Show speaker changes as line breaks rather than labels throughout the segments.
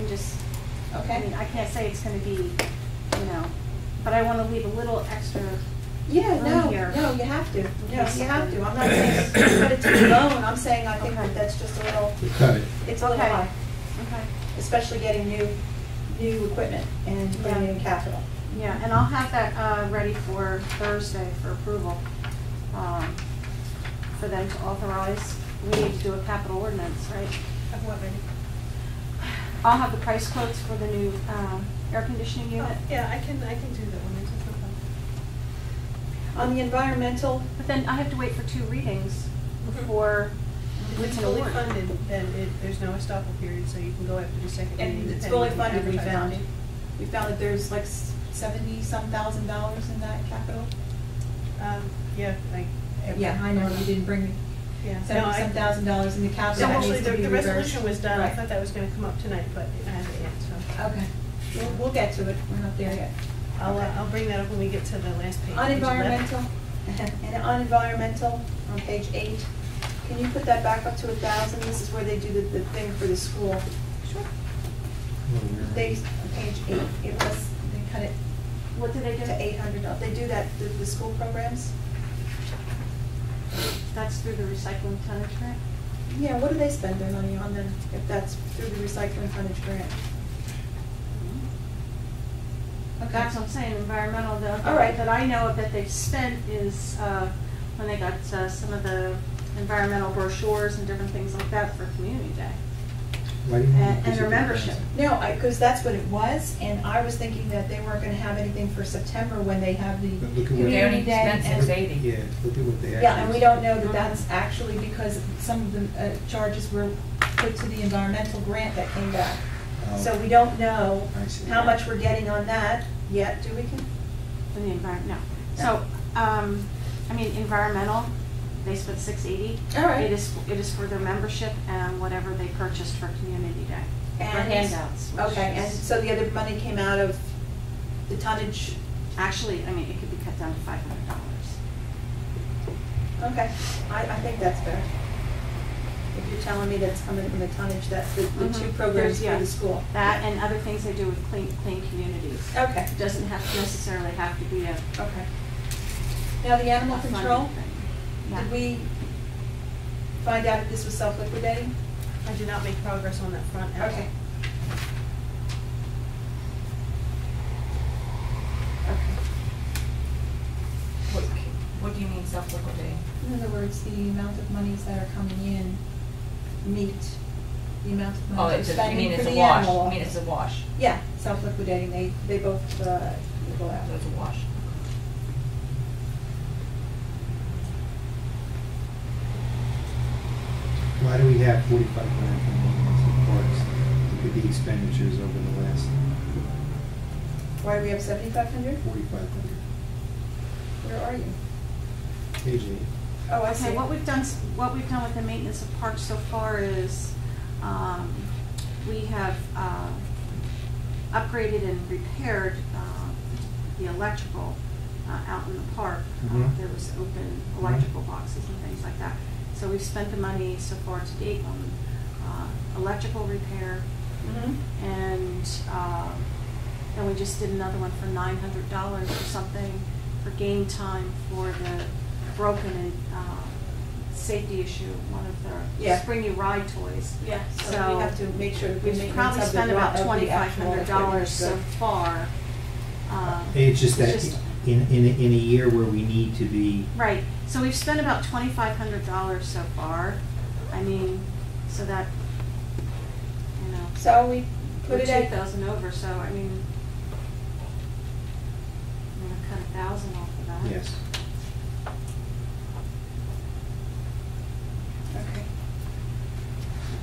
Just,
Okay.
I mean, I can't say it's gonna be, you know, but I wanna leave a little extra
Yeah,
room
no,
here.
no, you have to. No,
Yes.
you have to. I'm not saying cut it to the bone. I'm saying I think
Okay.
that that's just a little,
Cut it.
it's a little
Okay.
high,
Okay.
especially getting new equipment and putting it in capital.
Yeah, and I'll have that ready for Thursday for approval, for them to authorize. We need to do a capital ordinance, right?
Of what, ready?
I'll have the price quotes for the new air conditioning
Oh,
unit.
yeah, I can do that one. It's no problem.
On the environmental,
But then I have to wait for 2 readings before
If
we
it's
can
fully
award.
funded, then there's no estoppel period, so you can go after the second meeting.
and it's
depending
fully
on
funded, we
advertising
found.
date.
We found that there's like $70-some thousand in that capital.
Yeah,
Yeah, I know, you didn't bring
yeah. No,
$70-some thousand in the capital.
So
that
actually,
needs to be
the
reversed.
resolution was done. I
Right.
thought that was gonna come up tonight, but it hasn't yet, so.
Okay, we'll get to it, we're not there yet.
I'll bring that up when we get to the last page.
On
page 11.
environmental, and on environmental, on page 8, can you put that back up to 1,000? This is where they do the thing for the school.
Sure.
They, on page 8, it was, they cut it
What do they do?
to $800. They do that, the school programs?
That's through the recycling tonnage grant?
Yeah, what do they spend their money on then, if that's through the recycling tonnage grant? Okay.
That's what I'm saying, environmental,
All right.
that I know of that they've spent is when they got some of the environmental brochures and different things like that for Community Day.
Why do you want to
And
increase
their
it to
membership.
1,000?
No, because that's what it was, and I was thinking that they weren't gonna have anything for September when they have the
But look at what-
Community
They only
Day.
spent
and-
680.
Yeah, look at what they actually.
Yeah, and we don't know that that's actually because some of the charges were put to the environmental grant that came back.
Oh.
So we don't know
I see.
how much we're getting on that yet, do we?
For the environment, no. So, I mean, environmental, they spent $680.
All right.
It is for their membership and whatever they purchased for Community Day. For
And-
handouts. which
Okay, and
is-
so the other money came out of the tonnage?
Actually, I mean, it could be cut down to $500.
Okay, I think that's fair. If you're telling me that's coming from the tonnage, that's the
Mhm.
2 programs
There's,
for the school.
That and other things they do with clean communities.
Okay,
It doesn't necessarily have to be a
okay. Now, the animal
funding
control,
thing. Yeah.
did we find out if this was self-liquidating?
I did not make progress on that front. at all.
Okay. Okay.
What do you mean self-liquidating?
In other words, the amount of monies that are coming in meet the amount of
Oh,
money we're
it's a, you
spending
mean
for
it's a
the
wash?
animal
You mean
office.
it's a wash?
Yeah, self-liquidating, they both go out.
So it's a wash.
Why do we have 4,500 for maintenance of parks? Look at the expenditures over the last
Why do we have 7,500?
4,500.
Where are you?
Page 8.
Oh, I see.
Okay, what we've done with the maintenance of parks so far is, we have upgraded and repaired the electrical out in the park.
Mhm.
There was open electrical boxes and things like that. So we've spent the money so far to date on electrical repair,
Mhm.
and then we just did another one for $900 or something for game time for the broken safety issue, one of the
Yeah.
Spring You Ride toys.
Yeah, so
So
we have to make sure that the
we've
maintenance
probably
of the
spent about
of the actual
$2,500
equipment is
so
good.
far.
It's just that
it's just-
in a year where we need to be,
Right, so we've spent about $2,500 so far. I mean, so that, you know.
So we
We're
put it at,
2,000 over, so I mean, I'm gonna cut 1,000 off of that.
yes.
okay.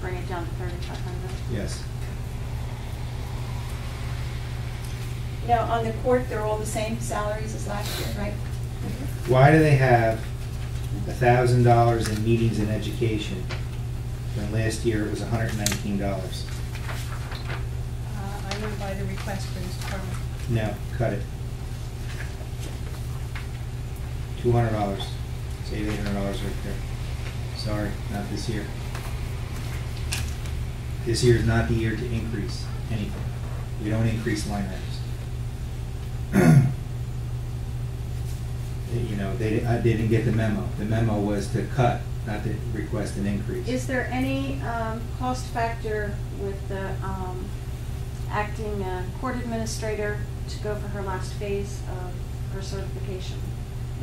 Bring it down to 3,500.
Yes.
Now, on the court, they're all the same salaries as last year, right?
Why do they have $1,000 in meetings and education when last year it was $119?
I went by the request for this department.
No, cut it. $200. Save $800 right there. Sorry, not this year. This year is not the year to increase any We don't increase line items. You know, they didn't get the memo. The memo was to cut, not to request an increase.
Is there any cost factor with the acting court administrator to go for her last phase of her certification?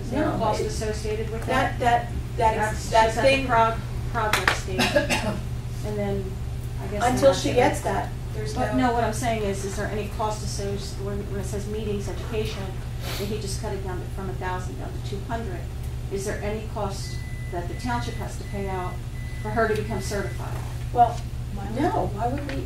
Is there a
No,
cost
it-
associated with that?
That
That's
that
just at
thing,
the project stage. And then, I guess.
until she gets that, there's
But
no.
no, what I'm saying is there any cost associated, when it says meetings, education, and he just cut it down from 1,000 down to 200, is there any cost that the township has to pay out for her to become certified?
Well, no, why would we?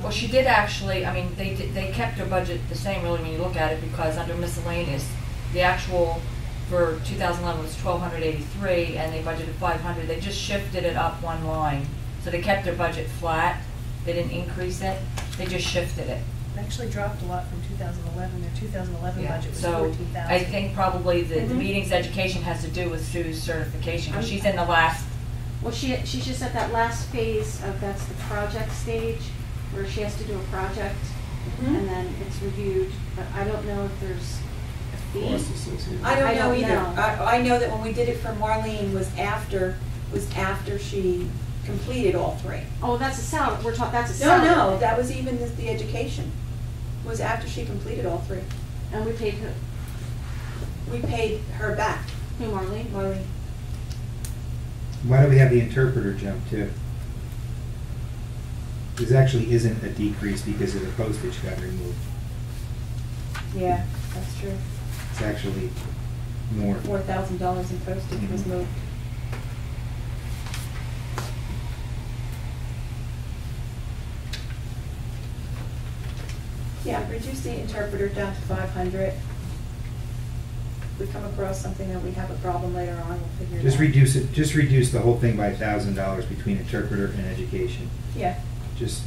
Well, she did actually, I mean, they kept their budget the same really when you look at it, because under miscellaneous, the actual for 2011 was 1,283, and they budgeted 500. They just shifted it up one line. So they kept their budget flat. They didn't increase it. They just shifted it.
It actually dropped a lot from 2011. Their 2011
Yeah.
budget was
So
14,000.
I think probably the
Mhm.
meetings education has to do with Sue's certification, because she's in the last.
Well, she's just at that last phase of, that's the project stage, where she has to do a project,
Mhm.
and then it's reviewed, but I don't know if there's a fee.
Cost associated.
I don't
I
know
don't
either.
know.
I know that when we did it for Marlene was after she completed all three.
Oh, that's a salary, that's a
No,
salary.
no, that was even the education, was after she completed all three.
And we paid who?
We paid her back,
Who, Marlene?
Marlene.
Why do we have the interpreter jump too? This actually isn't a decrease because of the postage got removed.
Yeah, that's true.
It's actually more.
$4,000 in postage was
Mhm.
moved. Yeah, reduce the interpreter down to 500. If we come across something that we have a problem later on, we'll figure it out.
Just reduce the whole thing by $1,000 between interpreter and education.
Yeah,
Just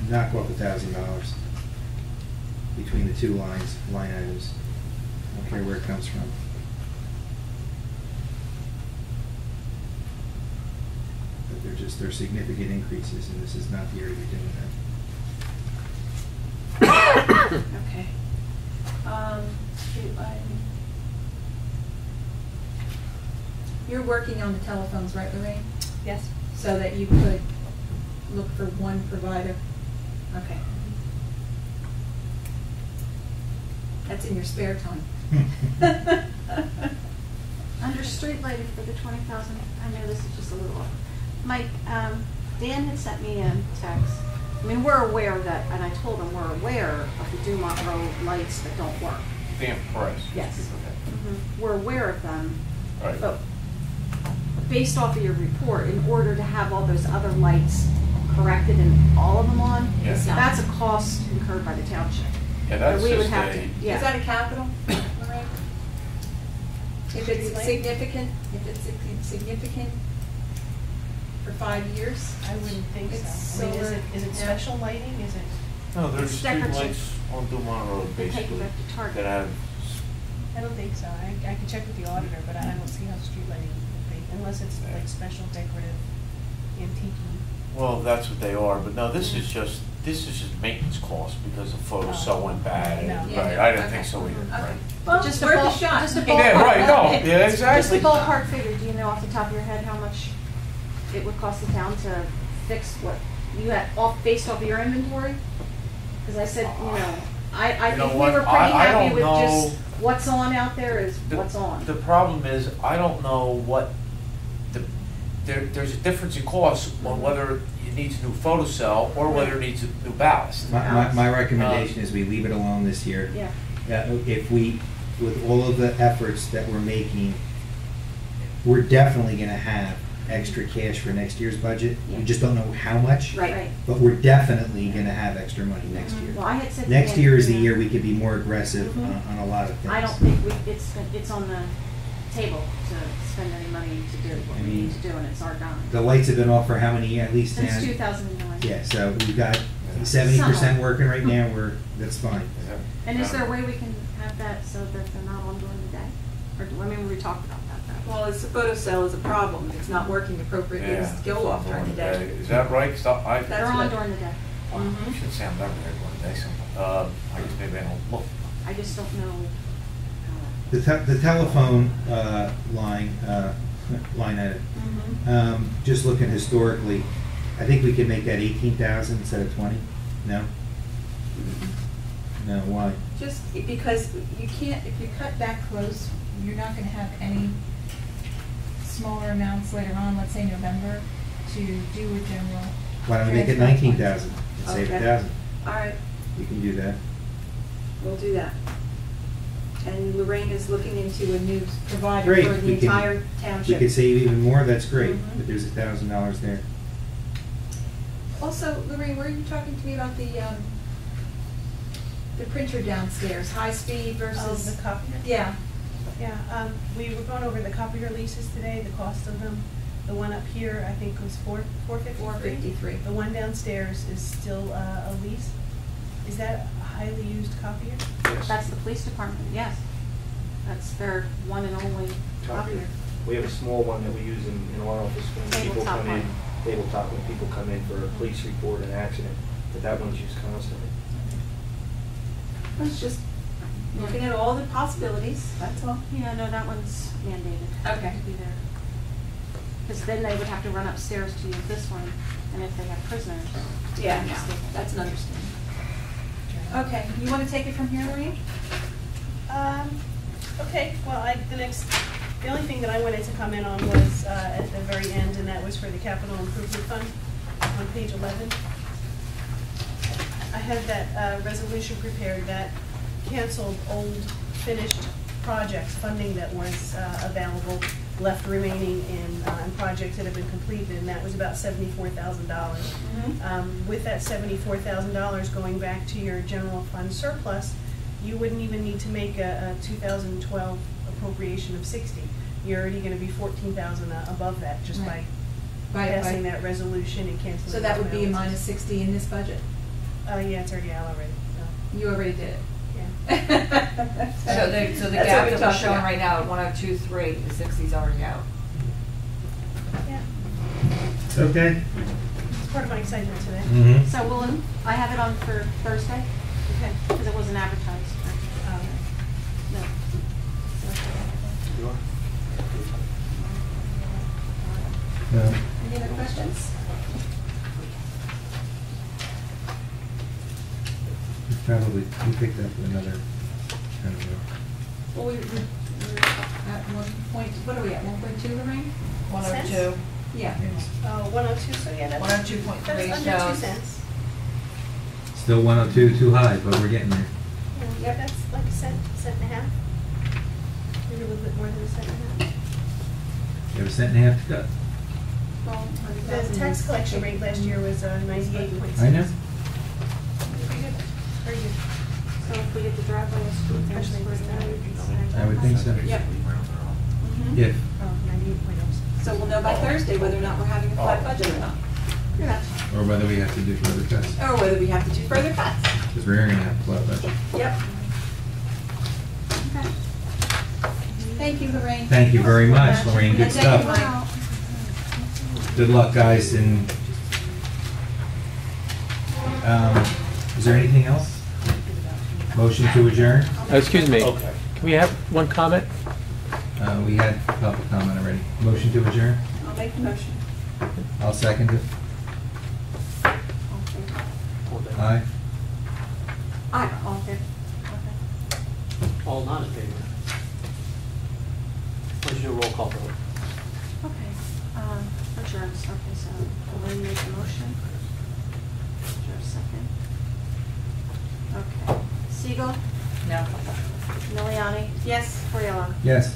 knock off $1,000 between the two line items. I don't care where it comes from. But they're significant increases, and this is not the year to be doing that.
okay. You're working on the telephones, right, Lorraine?
Yes.
So that you could look for one provider? Okay. That's in your spare time.
Under street lighting for the 20,000, I know this is just a little off. Mike, Dan had sent me a text. I mean, we're aware that, and I told him we're aware of the Dumont Road lights that don't work.
Damn price.
Yes.
Okay.
We're aware of them,
Right.
but based off of your report, in order to have all those other lights corrected and all of them on,
Yes.
that's a cost incurred by the township.
Yeah, that's
That we would
just
have to,
a,
yeah.
Is that a capital, Lorraine? If it's
Streetlight?
significant for 5 years?
I wouldn't think
It's
so. I mean,
solar,
is it
yeah.
special lighting? Is it?
no, there's
It's decorative.
streetlights on Dumont Road,
They take
basically,
it back to Target.
that have,
I don't think so. I can check with the auditor, but I don't see how street lighting would be, unless it's like special decorative antique.
well, that's what they are, but no, this is just maintenance costs because the photos so went bad.
No.
and-
Yeah.
Right, I didn't
Okay.
think so either,
Okay.
right.
Well,
Just
it's
a
worth a
ball-
shot.
just a
Yeah,
ballpark.
right, no, yeah, exactly.
Just a ballpark figure, do you know off the top of your head how much it would cost the town to fix what you had based off of your inventory? Because I said, I
You know
think we
what?
were pretty
I
happy
don't
with
know.
just what's on out there is what's on.
The problem is, I don't know what, there's a difference in cost on whether it needs a new photocell or whether it needs a new ballast.
My recommendation is we leave it alone this year.
Yeah.
If we, with all of the efforts that we're making, we're definitely gonna have extra cash for next year's budget.
Yeah.
We just don't know how much.
Right.
But we're definitely gonna have extra money next year.
Well, I had said. to
Next
Dan,
year is the
yeah.
year we could be more aggressive
Mhm.
on a lot of things.
I don't think it's on the table to spend any money to do what
I
we
mean,
need to do, and it's our dime.
The lights have been off for how many years? At least
Since
10?
2009.
Yeah, so we've got 70% working right now, that's fine.
And is there a way we can have that so that they're not on during the day? Or, I mean, we talked about that, though.
Well, it's the photocell is a problem. It's not working appropriately. It's go off during the day.
Is that right? 'Cause
That's
They're on
what-
during the day.
I
Mhm.
shouldn't say I'm never there one day, so, I guess maybe I don't look.
I just don't know.
The telephone line item,
Mhm.
just looking historically, I think we could make that 18,000 instead of 20? No? No, why?
Just because you can't, if you cut back close, you're not gonna have any smaller amounts later on, let's say November, to do a general.
Why don't we make it
transfer fund.
19,000 and save
Okay.
1,000?
All right,
You can do that.
we'll do that. And Lorraine is looking into a new provider
Great.
for the
We can-
entire
We
township.
could save even more, that's great,
Mhm.
but there's $1,000 there.
Also, Lorraine, were you talking to me about the printer downstairs, high speed versus?
The copier?
Yeah.
Yeah, we were going over the copier leases today, the cost of them. The one up here, I think, was $453.
$453.
The one downstairs is still a lease. Is that a highly used copier?
That's the police department, yes. That's their one and only copier.
We have a small one that we use in our office when people
Tabletop
come in,
one.
tabletop, when people come in for a police report, an accident, but that one's used constantly.
I was just looking at all the possibilities, that's all.
Yeah, no, that one's mandated.
Okay.
To be there. Because then they would have to run upstairs to use this one, and if they have prisoners.
Yeah, no, that's an understanding. Okay, you want to take it from here, Lorraine?
Okay, well, the only thing that I wanted to comment on was at the very end, and that was for the capital improvement fund on page 11. I had that resolution prepared that canceled old finished projects, funding that was available, left remaining in projects that have been completed, and that was about $74,000. With that $74,000 going back to your general fund surplus, you wouldn't even need to make a 2012 appropriation of 60. You're already going to be 14,000 above that just
Right.
by passing that resolution and canceling.
So that would be a
those
minus
balances.
60 in this budget?
Yeah, it's already out already. So,
You already did it?
yeah.
So the
That's what
gap
we
that we're
talked
showing
about.
right now at 102.3, the 60's already out.
Yeah,
Okay?
it's part of my excitement today.
Mm-hmm.
So I have it on for Thursday,
Okay.
because it wasn't advertised. No.
Any other questions?
We picked up another, I don't know.
Well, we're at 1 point, what are we at, 1.2, Lorraine?
102.
Yeah.
102, so yeah, that's.
102.3
That's under 2
shows.
cents.
Still 102, too high, but we're getting there.
Yeah,
Yep.
that's like a cent and a half. Maybe a little bit more than a cent and a half.
You have a cent and a half to cut.
Well,
The tax collection rate last year was 98.6.
I know.
Pretty good, very good.
So if we get the driveway and street,
Especially with
I would think so.
Yep. Mhm.
If,
Oh, 98.06.
So we'll know by Thursday whether or not we're having a flat budget or not.
or whether we have to do further cuts,
Or whether we have to do further cuts.
because we're gonna have a flat budget.
Yep.
Okay.
Thank you, Lorraine.
Thank you very much, Lorraine, good
And thank you,
stuff.
Mike.
Good luck, guys, and, is there anything else? Motion to adjourn?
Excuse me,
Okay.
can we have one comment?
We had public comment already. Motion to adjourn?
I'll make the motion.
I'll second it. Aye?
Aye.
All in favor? Okay.
All not in favor. Let's do a roll call vote.
Okay, adjourns, okay, so Elaine made the motion. Is there a second? Okay, Siegel,
No.
Miliani,
Yes.
Friella.
Yes.